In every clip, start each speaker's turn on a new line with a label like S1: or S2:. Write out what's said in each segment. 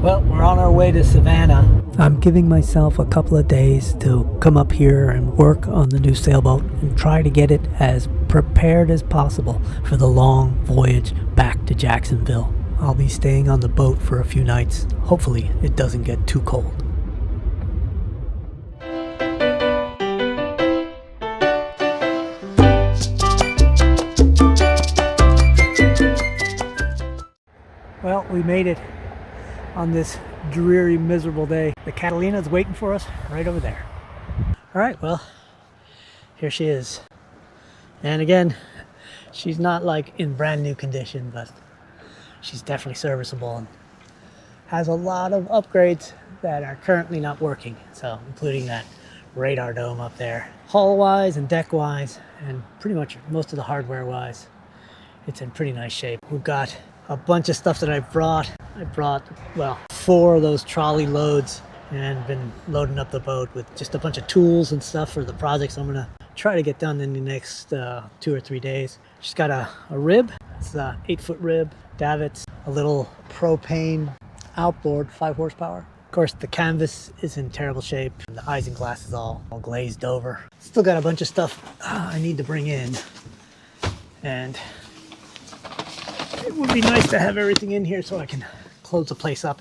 S1: Well, we're on our way to Savannah. I'm giving myself a couple of days to come up here and work on the new sailboat and try to get it as prepared as possible for the long voyage back to Jacksonville. I'll be staying on the boat for a few nights. Hopefully it doesn't get too cold. Well, we made it on this dreary, miserable day. The Catalina is waiting for us right over there. All right, well, here she is. And again, she's not like in brand new condition, but she's definitely serviceable and has a lot of upgrades that are currently not working. So including that radar dome up there. Hull-wise and deck-wise, and pretty much most of the hardware-wise, it's in pretty nice shape. We've got a bunch of stuff that I brought, well, 4 of those trolley loads and been loading up the boat with just a bunch of tools and stuff for the projects I'm gonna try to get done in the next 2 or 3 days. Just got a rib, it's a 8-foot rib, davits, a little propane outboard, 5 horsepower. Of course, the canvas is in terrible shape and the isinglass is all glazed over. Still got a bunch of stuff I need to bring in, and it would be nice to have everything in here so I can close the place up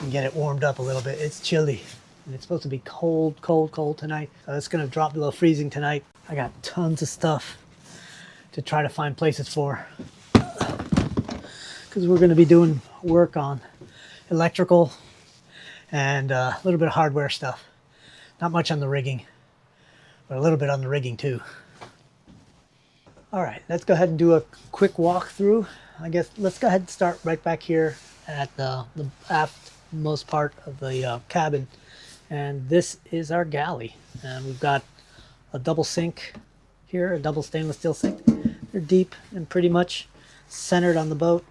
S1: and get it warmed up a little bit. It's chilly and it's supposed to be cold tonight. So it's going to drop below freezing tonight. I got tons of stuff to try to find places for, because we're going to be doing work on electrical and a little bit of hardware stuff. Not much on the rigging, but a little bit on the rigging too. All right, let's go ahead and do a quick walkthrough. I guess let's go ahead and start right back here at the aftmost part of the cabin. And this is our galley. And we've got a double sink here, a double stainless steel sink. They're deep and pretty much centered on the boat,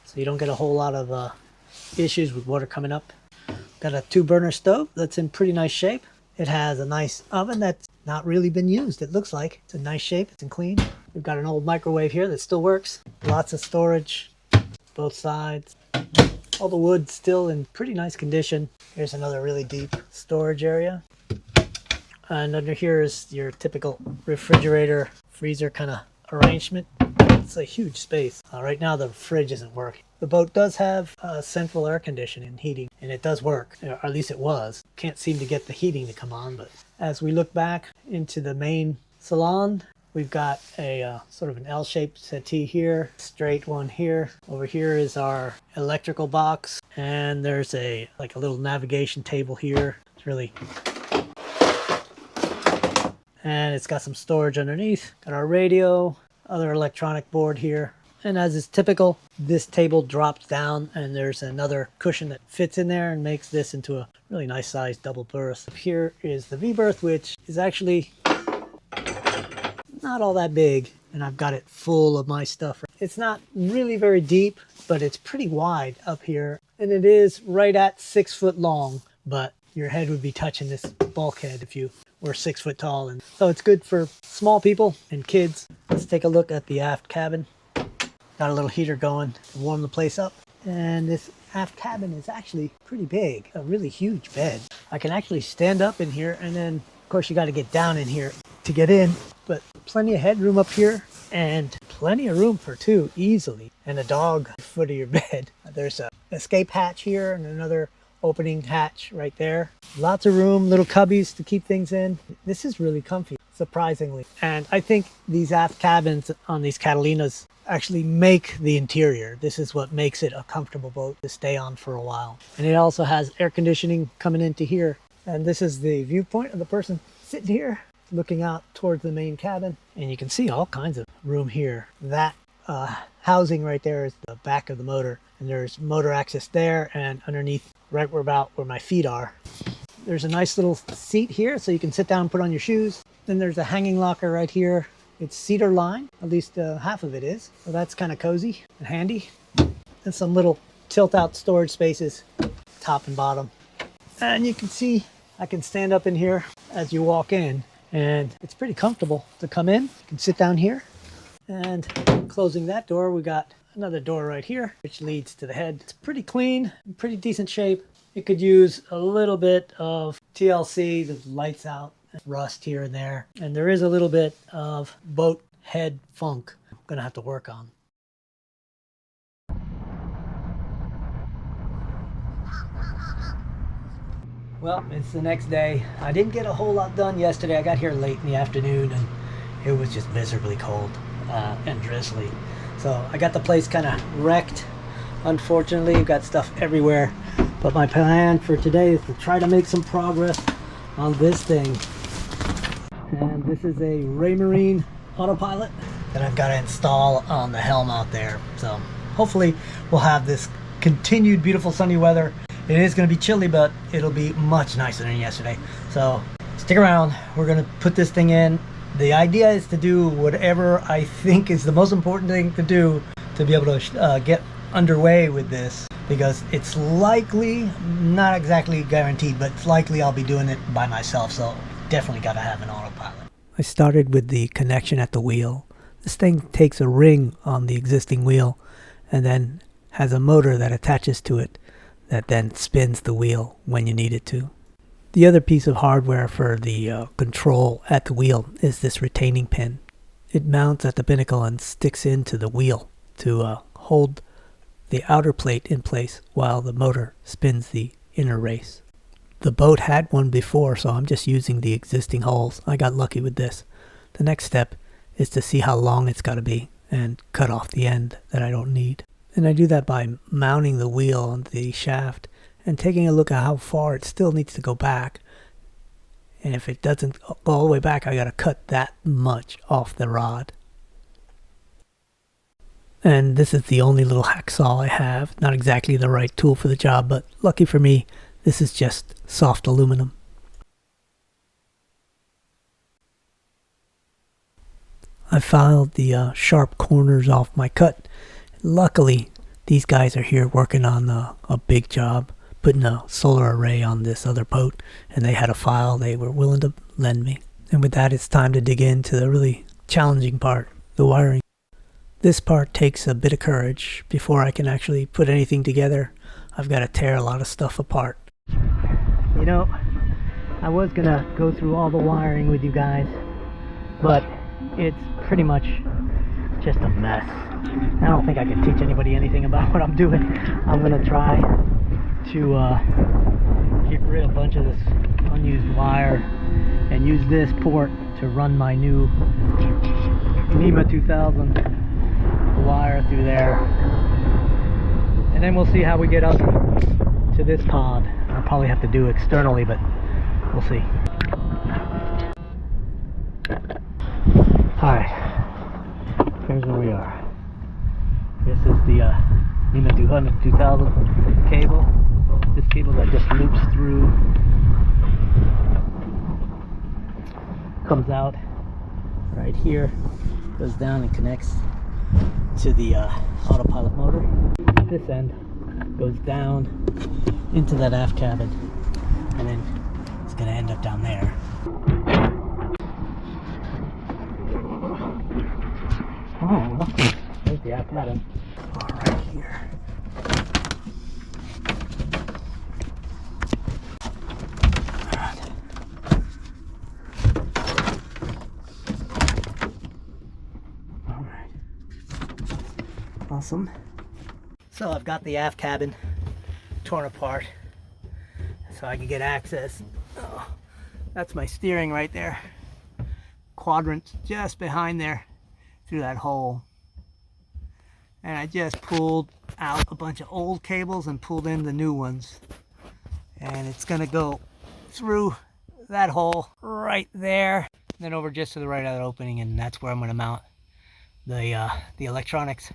S1: so you don't get a whole lot of issues with water coming up. Got a 2-burner stove that's in pretty nice shape. It has a nice oven that's not really been used, it looks like. It's in nice shape, it's in clean. We've got an old microwave here that still works. Lots of storage, both sides. All the wood's still in pretty nice condition. Here's another really deep storage area. And under here is your typical refrigerator, freezer kind of arrangement. It's a huge space. Right now the fridge isn't working. The boat does have central air conditioning and heating, and it does work, or at least it was. Can't seem to get the heating to come on, but as we look back into the main salon, we've got a sort of an L-shaped settee here, straight one here. Over here is our electrical box, and there's a little navigation table here. It's really, and it's got some storage underneath. Got our radio, other electronic board here. And as is typical, this table drops down and there's another cushion that fits in there and makes this into a really nice sized double berth. Here is the V-berth, which is actually not all that big, and I've got it full of my stuff. It's not really very deep, but it's pretty wide up here, and it is right at 6 foot long, but your head would be touching this bulkhead if you were 6 foot tall, and so it's good for small people and kids. Let's take a look at the aft cabin. Got a little heater going to warm the place up. And this aft cabin is actually pretty big, a really huge bed. I can actually stand up in here, and then of course you got to get down in here to get in, but plenty of headroom up here and plenty of room for 2 easily, and a dog at the foot of your bed. There's a escape hatch here and another opening hatch right there. Lots of room, little cubbies to keep things in. This is really comfy, surprisingly. And I think these aft cabins on these Catalinas actually make the interior. This is what makes it a comfortable boat to stay on for a while. And it also has air conditioning coming into here. And this is the viewpoint of the person sitting here looking out towards the main cabin. And you can see all kinds of room here. That housing right there is the back of the motor. And there's motor access there, and underneath right about where my feet are. There's a nice little seat here so you can sit down and put on your shoes. Then there's a hanging locker right here. It's cedar line, at least half of it is. So that's kind of cozy and handy. And some little tilt out storage spaces, top and bottom. And you can see I can stand up in here as you walk in, and it's pretty comfortable to come in. You can sit down here, and closing that door, we got another door right here, which leads to the head. It's pretty clean, pretty decent shape. It could use a little bit of TLC, the lights out, rust here and there. And there is a little bit of boat head funk I'm gonna have to work on. Well, it's the next day. I didn't get a whole lot done yesterday. I got here late in the afternoon and it was just miserably cold and drizzly. So I got the place kind of wrecked. Unfortunately, I've got stuff everywhere. But my plan for today is to try to make some progress on this thing. And this is a Raymarine Autopilot that I've got to install on the helm out there. So hopefully we'll have this continued beautiful sunny weather. It is going to be chilly, but it'll be much nicer than yesterday. So stick around. We're going to put this thing in. The idea is to do whatever I think is the most important thing to do to be able to get underway with this, because it's likely, not exactly guaranteed, but it's likely I'll be doing it by myself. So definitely got to have an autopilot. I started with the connection at the wheel. This thing takes a ring on the existing wheel and then has a motor that attaches to it that then spins the wheel when you need it to. The other piece of hardware for the control at the wheel is this retaining pin. It mounts at the pinnacle and sticks into the wheel to hold the outer plate in place while the motor spins the inner race. The boat had one before, so I'm just using the existing holes. I got lucky with this. The next step is to see how long it's got to be and cut off the end that I don't need. And I do that by mounting the wheel on the shaft and taking a look at how far it still needs to go back. And if it doesn't go all the way back, I got to cut that much off the rod. And this is the only little hacksaw I have. Not exactly the right tool for the job, but lucky for me, this is just soft aluminum. I filed the sharp corners off my cut. Luckily, these guys are here working on a big job, putting a solar array on this other boat, and they had a file they were willing to lend me. And with that, it's time to dig into the really challenging part, the wiring. This part takes a bit of courage. Before I can actually put anything together, I've got to tear a lot of stuff apart. You know, I was gonna go through all the wiring with you guys, but it's pretty much just a mess. I don't think I can teach anybody anything about what I'm doing. I'm gonna try to get rid of a bunch of this unused wire and use this port to run my new NEMA 2000 wire through there, and then we'll see how we get up to this pod. I'll probably have to do externally, but we'll see. Alright, here's where we are. This is the NEMA 2000 cable. This cable that just loops through, comes out right here, goes down and connects to the autopilot motor. This end goes down into that aft cabin, and then it's going to end up down there. Oh, look, there's the aft cabin. All right here. Awesome. So I've got the aft cabin torn apart so I can get access. Oh, that's my steering right there. Quadrant just behind there through that hole. And I just pulled out a bunch of old cables and pulled in the new ones. And it's gonna go through that hole right there, and then over just to the right of that opening, and that's where I'm gonna mount the electronics.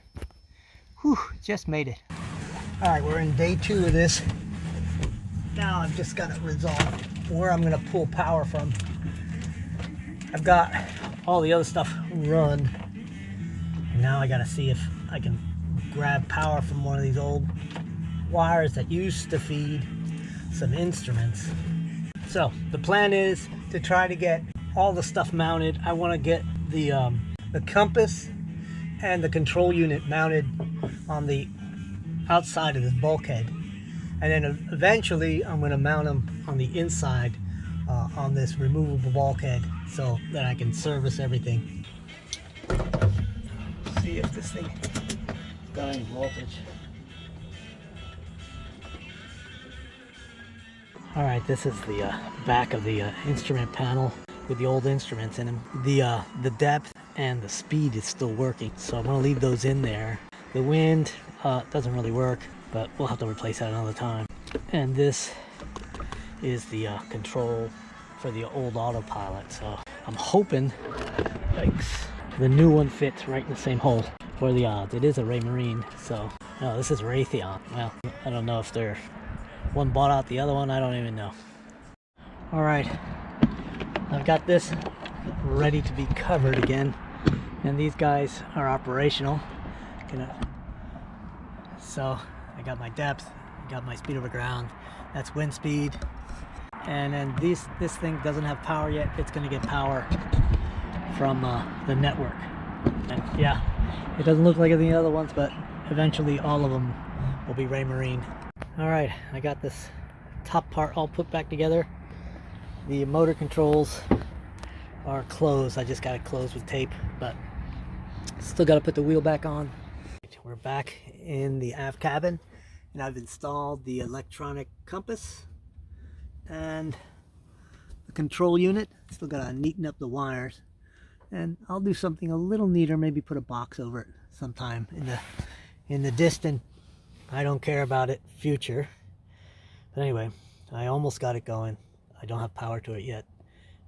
S1: Whew, just made it. All right, we're in day 2 of this. Now I've just got it resolved where I'm gonna pull power from. I've got all the other stuff run. And now I gotta see if I can grab power from one of these old wires that used to feed some instruments. So the plan is to try to get all the stuff mounted. I wanna get the compass and the control unit mounted on the outside of this bulkhead, and then eventually I'm going to mount them on the inside on this removable bulkhead so that I can service everything. See if this thing got any voltage. Alright, this is the back of the instrument panel with the old instruments in them. The depth and the speed is still working, so I'm going to leave those in there. The wind doesn't really work, but we'll have to replace that another time. And this is the control for the old Autopilot, so I'm hoping the new one fits right in the same hole. For the odds, it is a Raymarine, so no, this is Raytheon. Well, I don't know if they're one bought out the other one, I don't even know. Alright, I've got this ready to be covered again, and these guys are operational. So I got my depth, I got my speed over ground, that's wind speed, and then this thing doesn't have power yet. It's going to get power from the network. And yeah, it doesn't look like any other ones, but eventually all of them will be Raymarine. Alright, I got this top part all put back together. The motor controls are closed. I just got it closed with tape, but still got to put the wheel back on. We're back in the aft cabin, and I've installed the electronic compass and the control unit. Still got to neaten up the wires, and I'll do something a little neater, maybe put a box over it sometime in the distant, I don't care about it, future. But anyway, I almost got it going. I don't have power to it yet,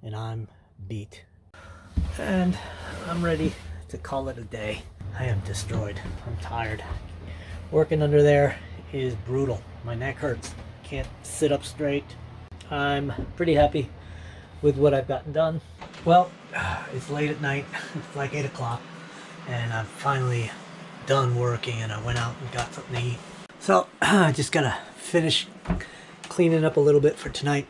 S1: and I'm beat. And I'm ready to call it a day. I am destroyed. I'm tired. Working under there is brutal. My neck hurts. Can't sit up straight. I'm pretty happy with what I've gotten done. Well, it's late at night. It's like 8 o'clock, and I'm finally done working, and I went out and got something to eat. So I just gotta finish cleaning up a little bit for tonight,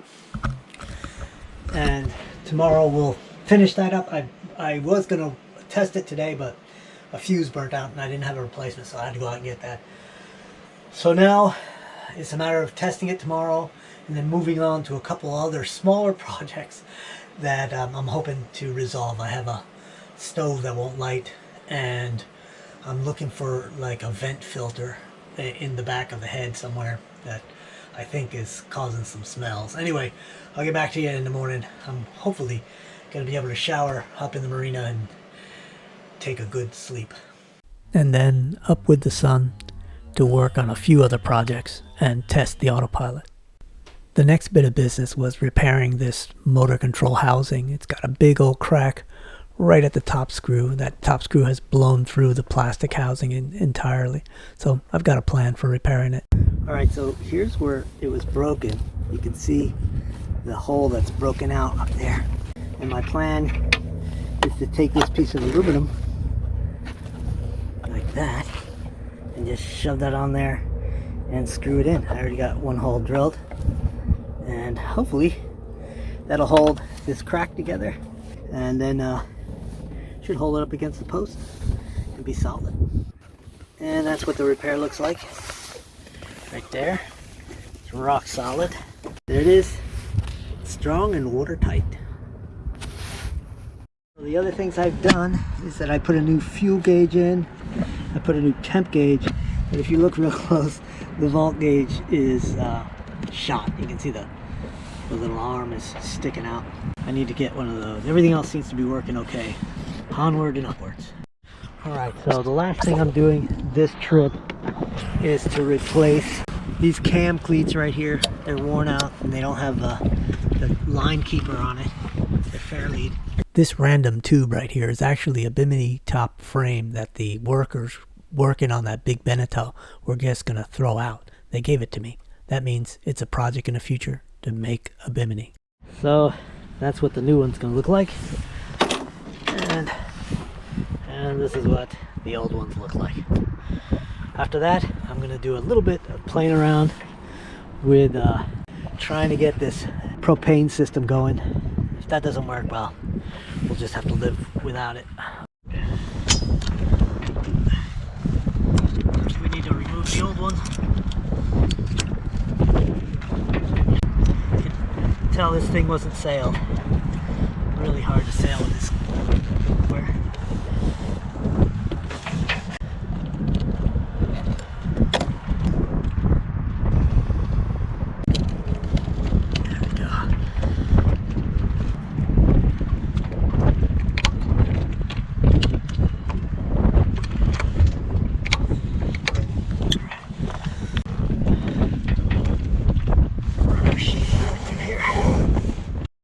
S1: and tomorrow we'll finish that up. I was gonna test it today, but a fuse burnt out and I didn't have a replacement, so I had to go out and get that. So now it's a matter of testing it tomorrow and then moving on to a couple other smaller projects that I'm hoping to resolve. I have a stove that won't light, and I'm looking for like a vent filter in the back of the head somewhere that I think is causing some smells. Anyway, I'll get back to you in the morning. I'm hopefully going to be able to shower up in the marina and take a good sleep. And then up with the sun to work on a few other projects and test the Autopilot. The next bit of business was repairing this motor control housing. It's got a big old crack right at the top screw. That top screw has blown through the plastic housing entirely. So I've got a plan for repairing it. Alright, so here's where it was broken. You can see the hole that's broken out up there. And my plan is to take this piece of aluminum like that and just shove that on there and screw it in. I already got one hole drilled, and hopefully that'll hold this crack together, and then should hold it up against the post and be solid. And that's what the repair looks like right there. It's rock solid. There it is, strong and watertight. The other things I've done is that I put a new fuel gauge in, I put a new temp gauge, and if you look real close, the volt gauge is shot. You can see the little arm is sticking out. I need to get one of those. Everything else seems to be working okay. Onward and upwards. Alright, so the last thing I'm doing this trip is to replace these cam cleats right here. They're worn out and they don't have the line keeper on it. They're fair lead. This random tube right here is actually a bimini top frame that the workers working on that big Beneteau were just going to throw out. They gave it to me. That means it's a project in the future to make a bimini. So that's what the new one's going to look like. And this is what the old ones look like. After that, I'm going to do a little bit of playing around with trying to get this propane system going. If that doesn't work, well, we'll just have to live without it. The old one. You can tell this thing wasn't sailed. Really hard to sail with this.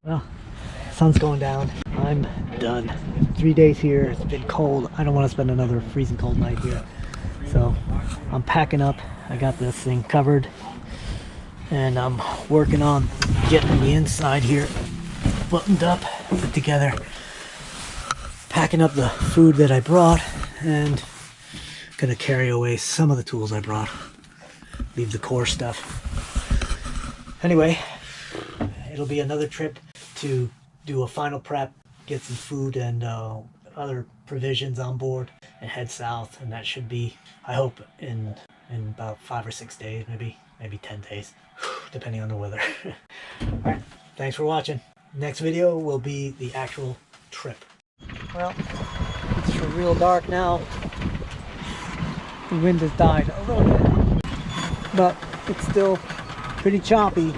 S1: Well, sun's going down. I'm done. 3 days here. It's been cold. I don't want to spend another freezing cold night here. So I'm packing up. I got this thing covered. And I'm working on getting the inside here buttoned up, put together. Packing up the food that I brought and gonna carry away some of the tools I brought. Leave the core stuff. Anyway, it'll be another trip to do a final prep, get some food and other provisions on board, and head south. And that should be, I hope, in about 5 or 6 days, maybe 10 days, depending on the weather. All right, thanks for watching. Next video will be the actual trip. Well, it's real dark now. The wind has died a little bit, but it's still pretty choppy.